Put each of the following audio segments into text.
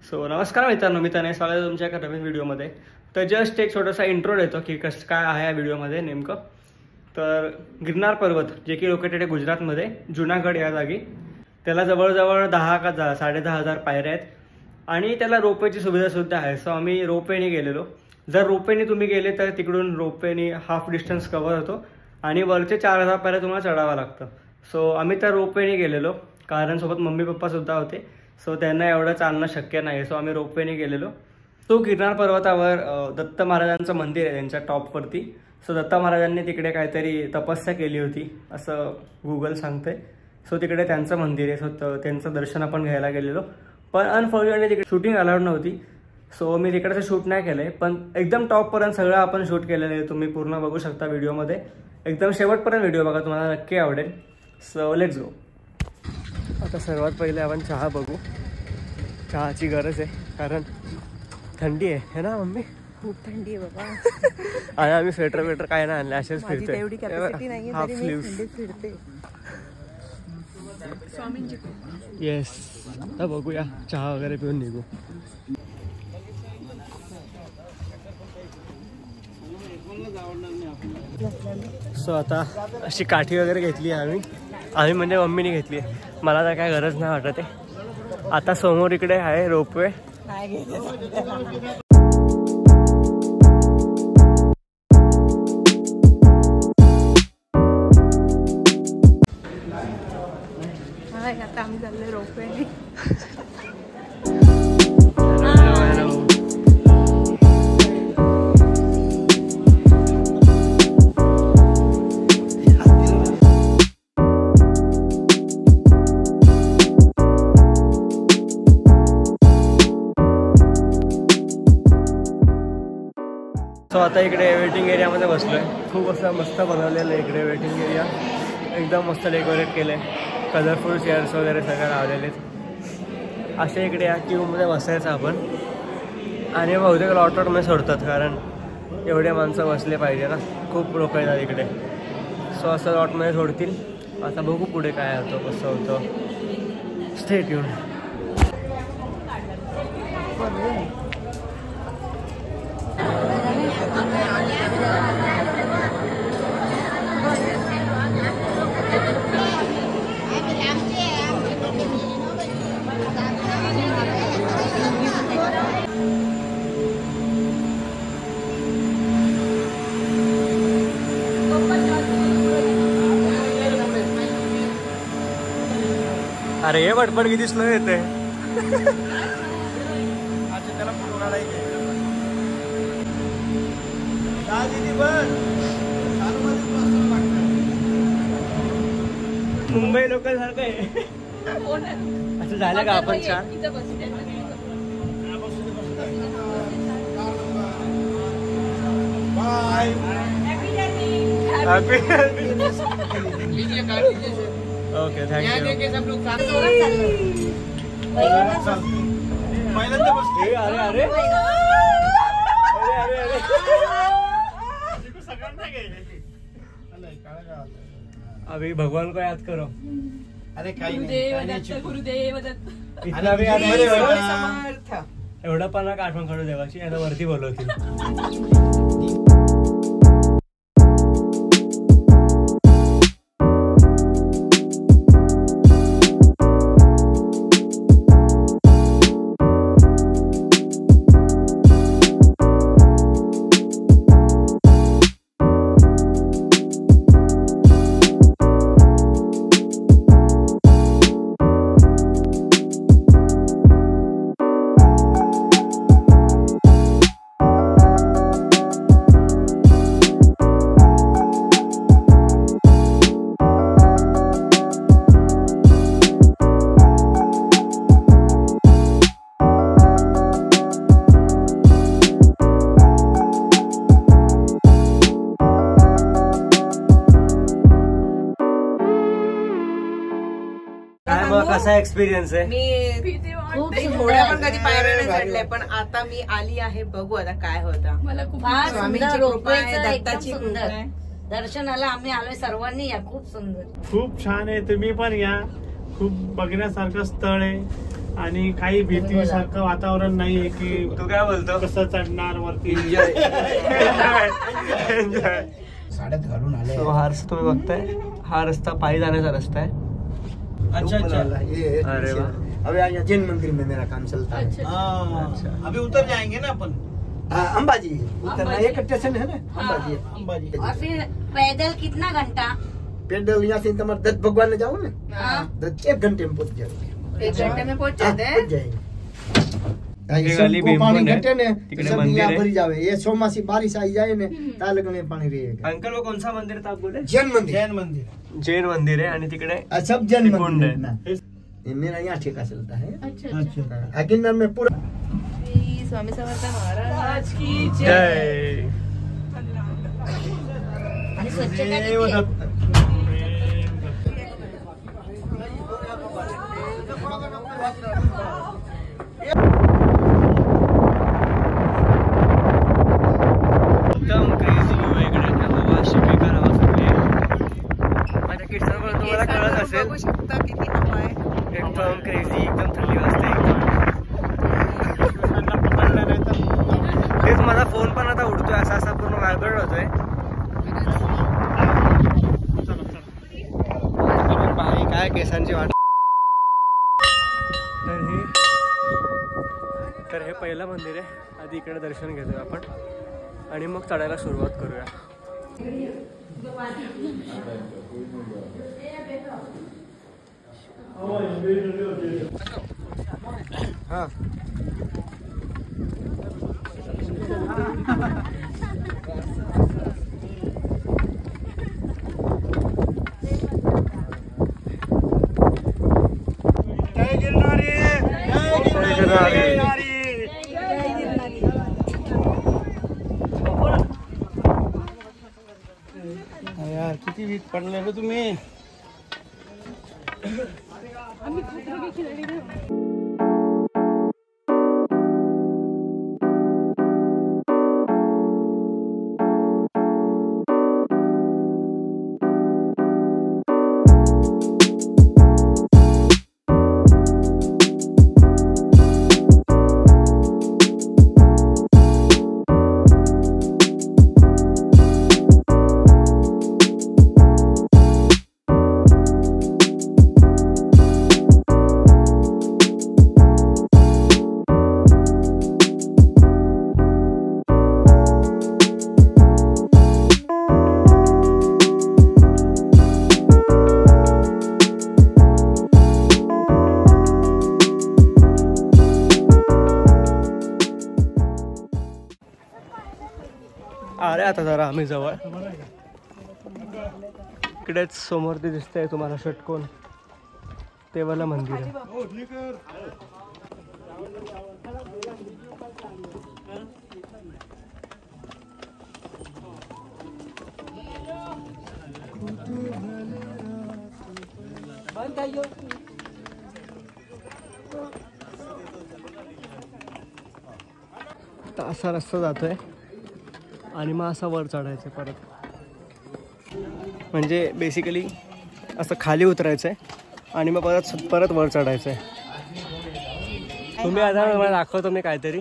So नमस्कार मित्रांनो, मी तनय, स्वागत आहे तुमच्या एका नवीन व्हिडिओमध्ये. तर जस्ट एक छोटासा इंट्रो देतो की कसं काय आहे या व्हिडिओमध्ये नेमकं. तर गिरनार पर्वत जे की लोकेटेड आहे गुजरातमध्ये, जुनागड या जागी. त्याला जवळजवळ 10 का 10,500 पायऱ्या आहेत आणि त्याला रोपवेची सुविधासुद्धा आहे. सो आम्ही रोपवेने गेलेलो. जर रोपवेने तुम्ही गेले तर तिकडून रोपवेने हाफ डिस्टन्स कव्हर होतो आणि वरचे 4,000 पायऱ्या तुम्हाला चढावं लागतं. सो आम्ही त्या रोपवेने गेलेलो कारण सोबत मम्मी पप्पासुद्धा होते. सो त्यांना एवढं चालणं शक्य नाही. सो आम्ही रोपवेने गेलेलो. तो गिरनार पर्वतावर दत्त महाराजांचं मंदिर आहे त्यांच्या टॉपवरती. सो दत्त महाराजांनी तिकडे काहीतरी तपस्या केली होती असं गुगल सांगते. सो तिकडे त्यांचं मंदिर आहे. सो त्यांचं दर्शन आपण घ्यायला गेलेलो. पण अनफॉर्च्युनेटली तिकडे शूटिंग अलाउड नव्हती. सो मी तिकडचं शूट नाही केलं आहे, पण एकदम टॉपपर्यंत सगळं आपण शूट केलेलं आहे. तुम्ही पूर्ण बघू शकता व्हिडिओमध्ये. एकदम शेवटपर्यंत व्हिडिओ बघा, तुम्हाला नक्की आवडेल. So let's go. आता सर्वात पहिले आपण चहा बघू. चहाची गरज आहे कारण थंडी आहे ना मम्मी? खूप थंडी आहे बाबा. आणि आम्ही स्वेटर काय नाही आणले, असेच फिरतोय. एवढी कॅपॅसिटी नाहीये तरी मी थंडीत फिरते. येस, आता बघूया, चहा वगैरे पिऊन निघू. सो आता अशी काठी वगैरे घेतली आहे आम्ही म्हणजे मम्मीने घेतली आहे. मला तर काय गरज नाही वाटत आहे. आता समोर इकडे आहे रोपवे. आता आम्ही चाललोय रोपवेने. सो आता इकडे वेटिंग एरियामध्ये बसलो आहे. खूप असं मस्त बनवलेलं आहे इकडे वेटिंग एरिया. एकदम मस्त डेकोरेट केलं आहे. कलरफुल चेअर्स वगैरे सगळे लावलेले आहेत. असे इकडे या क्यूमध्ये बसायचं आपण. आणि बहुतेक लॉटमध्ये सोडतात कारण एवढे माणसं बसले पाहिजे ना, खूप लोक येतात इकडे. सो असं लॉटमध्ये सोडतील. आता बघू पुढे काय होतं, कसं होतं. Stay tune. अरे हे पटपट किती स्लो येते. मुंबई लोकल सारखं आहे. असं झालं का आपण छान. Okay, thank you. अभी भगवान को याद करो. अरे गुरुदेव एवढं पण आठवण काढू देवाची. आता वरती बोलवतील. कसा एक्सपिरियन्स आहे? मी थोड्या पण कधी पायऱ्या नाही चढल्या, पण आता मी आली आहे. बघू आता काय होतं. मला खूप दत्ताची सुंदर दर्शनाला आम्ही आलोय. सर्वांनी या, खूप सुंदर, खूप छान आहे. तुम्ही पण या. खूप बघण्यासारखं स्थळ आहे. आणि काही भीतीसारखं वातावरण नाहीये की तू काय बोलतो कसं चढणार वरती. एन्जॉय. साड्यात घालून आले. हा रस्ता तुम्ही बघताय, हा रस्ता पायी जाण्याचा रस्ता आहे. अच्छा अरे वाह. अभी आज जैन मंदिर में मेरा काम चलता है. अभी उतर जाएंगे ना अपन. अंबाजी उतरना एक स्टेशन है ना, अंबाजी. अंबाजी और फिर पैदल कितना घंटा? पैदल यहाँ से तुम्हारे दत्त भगवान ने जाओ ना, 1 घंटे में पहुंच जाओगे. 1 घंटे में पहुंच जाते हैं. पहुंच जाएंगे. गाली पानी भीमकुंड है, घटे ने तिकडे सब मंदिर यहाँ है. भरी जावे. ये सोमासी बारिश आई जाए ने तालक में पानी रहेगा. अंकल वो कौन सा मंदिर था आप बोले? जैन मंदिर. जैन मंदिर. जैन मंदिर है आणि तिकडे सब जैन कुंड मंदिर है. है ना. ये मेरा यहाँ ठेका चलता है. अच्छा. गिरनार में पूरा स्वामी समर्थ महाराज की जय. आणि स्वच्छता किती आहे? एकदम क्रेझी व्ह्यू आहे इकडे. हवा अशी बेकार हवा सुटली आहे. माझ्या किस्सामुळे तुम्हाला कळत असेल. बघू शकता किती हवा आहे. एकदम क्रेझी, एकदम थंडी वाजते. तेच माझा फोन पण आता उडतोय, असा असा पूर्ण वायब्रेट होतोय. बाई काय केसांची वाट. तर हे पहिलं मंदिर आहे. आधी इकडे दर्शन घेतोय आपण आणि मग चढायला सुरुवात करूया. हा यार किती वीज पडले रे तुम्ही. अरे आता जरा आम्ही जवळ. इकडेच समोर ते दिसतंय तुम्हाला षटकोन, ते वाला मंदिर आहे. आता असा रस्ता जातोय आणि मग असं वर चढायचं परत. म्हणजे बेसिकली असं खाली उतरायचं आहे आणि मग परत वर चढायचं आहे. तुम्ही आता मला दाखवतो मी काहीतरी.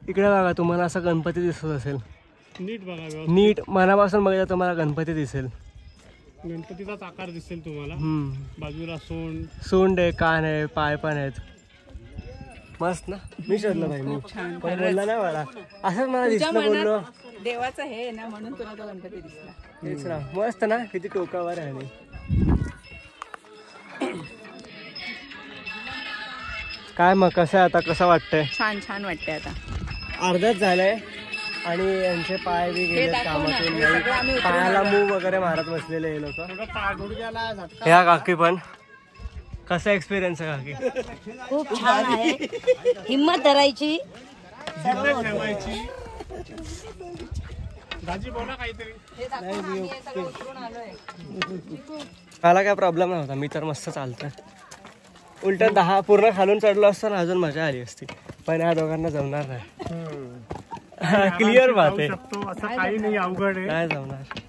इकडे बघा, तुम्हाला असा गणपती दिसत असेल. नीट बघा, नीट मनापासून बघितलं तुम्हाला गणपती दिसेल. गणपतीचाच आकार दिसेल तुम्हाला. बाजूला सोंड आहे, कान आहे, पाय पण आहेत. मस्त ना. मी शोधलं नाही, मी पण बोलला ना मला असंच मला दिसलं. बोललो देवाचं हे ना म्हणून तुला तो गणपती दिसला. तेच ना. मस्त ना, किती टोकावर आहे. आणि काय मग कसं आहे आता, कसं वाटतंय? छान छान वाटतंय. आता अर्धच झालंय आणि यांचे पाय बी गेले कामातून. पायाला मूव वगैरे मारत बसलेले हे लोक. ह्या काकी पण. कसा एक्सपिरियन्स आहे काकी? खूप छान आहे. हिम्मत धरायची. मला काय प्रॉब्लेम नव्हता, मी तर मस्त चालतोय. उलट 10 पूर्ण खालून चढलो असतो ना अजून मजा आली असती, पण ह्या दोघांना जमणार नाही. क्लिअर बात आहे. असं काही नाही, अवघड आहे. काय जमणार.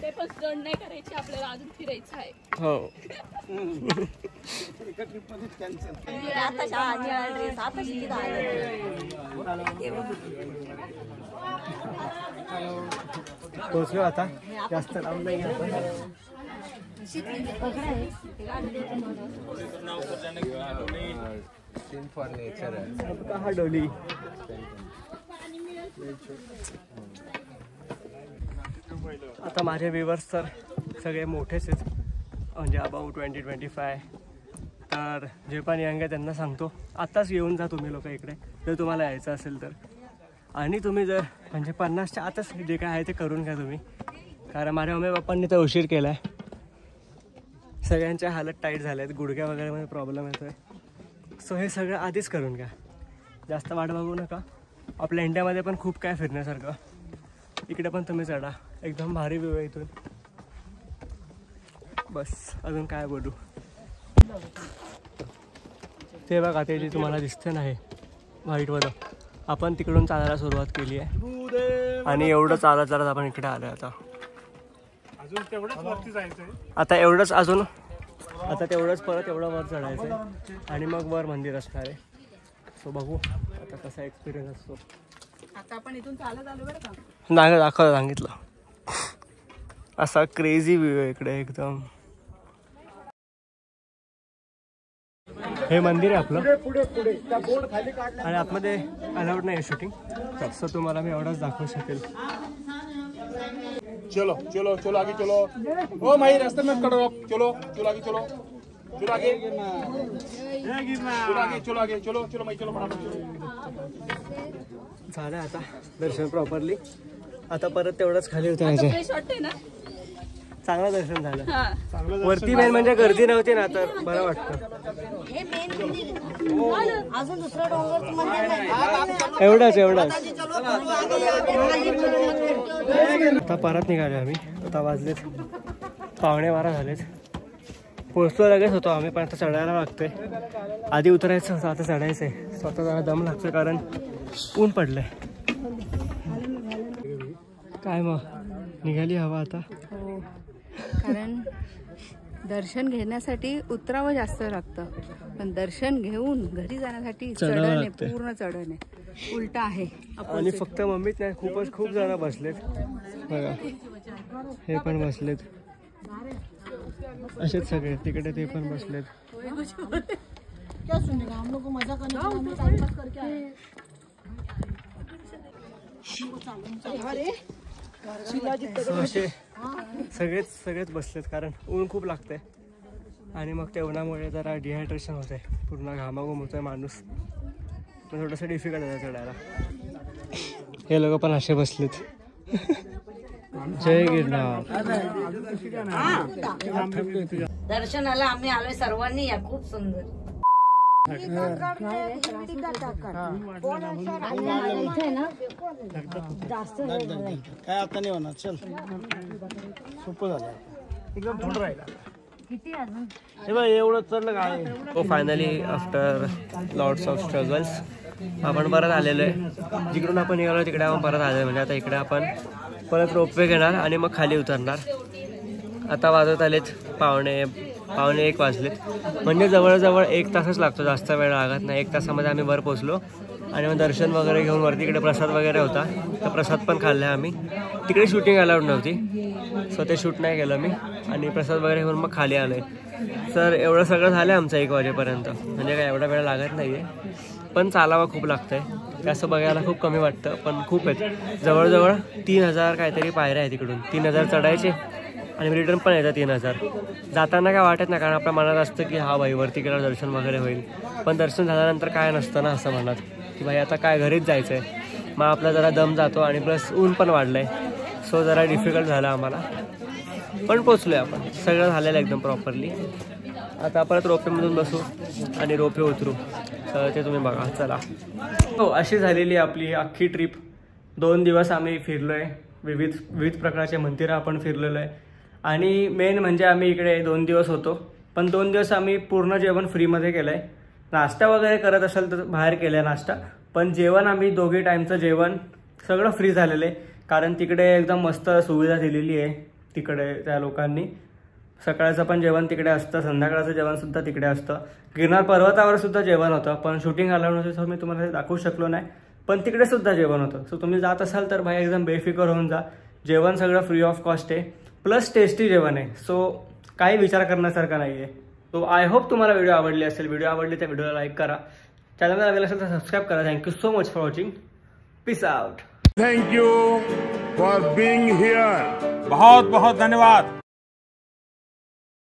कुठे पण जण नाही करायची, आपल्याला अजून फिरायचं आहे. हो पोहोचलो आता, जास्त लांब नाही आपण. हा डोली आता माझे व्ह्यूअर्स तर सगळे मोठेच आहेत, म्हणजे अबाउट 20-25. तर जे पण यंग आहे त्यांना सांगतो आत्ताच येऊन जा तुम्ही लोक इकडे जर तुम्हाला यायचं असेल तर. आणि तुम्ही जर म्हणजे 50च्या आतच जे काय आहे ते करून घ्या तुम्ही, कारण माझ्या मम्मी पप्पांनी तर उशीर केला आहे. सगळ्यांच्या हालत टाईट झाल्या आहेत, गुडघ्या वगैरेमध्ये प्रॉब्लेम येतो आहे. सो हे सगळं आधीच करून घ्या, जास्त वाट बघू नका. आपल्या इंडियामध्ये पण खूप काय फिरण्यासारखं, इकडे पण तुम्ही चढा, एकदम भारी व्ह्यू आहे इथून. बस अजून काय बोलू. ते बघा ते जे तुम्हाला दिसते नाही व्हाईटवालं, आपण तिकडून चालायला सुरुवात केली आहे आणि एवढं चालत चालत आपण इकडे आलो आहे. आता अजून तेवढंच वरती जायचंय. आता एवढंच अजून, आता तेवढंच परत एवढं वर चढायचं आहे आणि मग वर मंदिर असणार आहे. सो बघू आता कसा एक्सपिरियन्स असतो. आता आपण इथून चालत आलो बरं का. नाही दाखवलं, सांगितलं. असा क्रेझी व्ह्यू आहे इकडे एकदम. हे मंदिर आहे आपलं आणि आतमध्ये अलाउड नाही आहे शूटिंग, तसं तुम्हाला मी एवढंच दाखवू शकेल. चलो चलो चलो आगे चलो. ओ माही रास्ते में खड़ो, चलो चलो आगे चलो, चलो आगे चलो आगे चलो आगे चलो चलो माही चलो फटाफट चलो. झालं आता दर्शन प्रॉपरली. आता परत तेवढंच खाली उतरायचं. फ्रेश वाटते ना. चांगलं दर्शन झालं. हा. वरती मेन म्हणजे गर्दी नव्हती ना, तर बरं वाटतं. अजून दुसरा डोंगर एवढंच आता परत निघाले आम्ही. आता वाजलेत 11:15 झालेत. पोहोचलो लगेच होतो आम्ही, पण आता चढायला लागतंय. आधी उतरायचं होतं, आता चढायचं आहे. स्वतः जरा दम लागतोय कारण ऊन पडलंय. काय मग निघाली हवा आता. कारण दर्शन घेण्यासाठी उतरावं जास्त लागतं, पण दर्शन घेऊन घरी जाण्यासाठी चढण आहे, पूर्ण चढण आहे, उलट आहे. आणि फक्त मम्मीच नाही, खूप जण बसलेत बघा. हे पण बसलेत, असेच सगळे तिकडे ते पण बसलेत. असे सगळेच बसलेत कारण ऊन खूप लागतंय आणि मग त्या उन्हामुळे जरा डिहायड्रेशन होतंय, पूर्ण घामाघूम होतोय माणूस. थोडंसं डिफिकल्ट आहे चढायला. हे लोक पण असे बसलेत. जय गिरनार. दर्शनाला आम्ही आलोय, सर्वांनी या. खूप सुंदर. काय आता नाही होणार. चल सोपं झालं, एकदम थोडं राहिला. हे बघ एवढं चढलं काय. हो finally after lots of struggles आपण परत आलेलो आहे. जिकडून आपण निघालो तिकडे आपण परत आलो. म्हणजे आता इकडे आपण परत रोपवे घेणार आणि मग खाली उतरणार. आता वाजत आलेत पावणे 1 वाजलेत. म्हणजे जवळजवळ 1 तासच लागतो, जास्त वेळ लागत नाही. 1 तासामध्ये आम्ही वर पोचलो आणि मग दर्शन वगैरे घेऊन वरती इकडे प्रसाद वगैरे होता, तर प्रसाद पण खाल्ला आम्ही. तिकडे शूटिंग अलाउड नव्हती, सो ते शूट नाही केलं मी आणि प्रसाद वगैरे घेऊन मग खाली आलो आहे. तर एवढं सगळं झालं आमचं 1 वाजेपर्यंत. म्हणजे काय एवढा वेळ लागत नाही आहे, पण चालावं खूप लागतं आहे. असं बघायला खूप कमी वाटतं, पण खूप आहेत. जवळजवळ 3000 काहीतरी पायऱ्या आहेत तिकडून. 3000 चढायचे आणि रिटर्न पण येतं 3000. जाताना काय वाटत नाही, कारण आपल्या मनात असतं की हा भाई वरती गेल्यावर दर्शन वगैरे होईल. पण दर्शन झाल्यानंतर काय नसतं ना असं मनात, की भाई आता काय घरीच जायचं आहे. मग आपला जरा दम जातो आणि प्लस ऊन पण वाढलं आहे, सो जरा डिफिकल्ट झालं आम्हाला. पण पोचलो आहे आपण, सगळं झालेलं एकदम प्रॉपरली. आता परत रोपेमधून बसू आणि रोपे उतरू, तर ते तुम्ही बघा. चला. हो अशी झालेली आपली अख्खी ट्रिप. 2 दिवस आम्ही फिरलो आहे. विविध प्रकारचे मंदिरं आपण फिरलेलो आहे. आणि मेन म्हणजे आम्ही इकडे 2 दिवस होतो, पण 2 दिवस आम्ही पूर्ण जेवण फ्रीमध्ये केलं आहे. नाश्ता वगैरे करत असेल तर बाहेर केलं आहे नाश्ता, पण जेवण आम्ही 2 टाईमचं जेवण सगळं फ्री झालेलं आहे. कारण तिकडे एकदम मस्त सुविधा दिलेली आहे. तिकडे त्या लोकांनी. सकाळचं पण जेवण तिकडे असतं, संध्याकाळचं जेवणसुद्धा तिकडे असतं. गिरनार पर्वतावर सुद्धा जेवण होतं, पण शूटिंग आल्यानंतर मी तुम्हाला ते दाखवू शकलो नाही, पण तिकडे सुद्धा जेवण होतं. सो तुम्ही जात असाल तर भाई एकदम बेफिकर होऊन जा. जेवण सगळं फ्री ऑफ कॉस्ट आहे, प्लस टेस्टी जेवण आहे. सो काही विचार करण्यासारखं नाही आहे. सो आय होप तुम्हाला व्हिडिओ आवडली असेल. व्हिडिओ आवडली तर व्हिडिओला लाईक करा, चॅनलला नवीन असेल तर सबस्क्राईब करा. Thank you so much for watching. Peace out. Thank you for being here. बहुत बहुत धन्यवाद.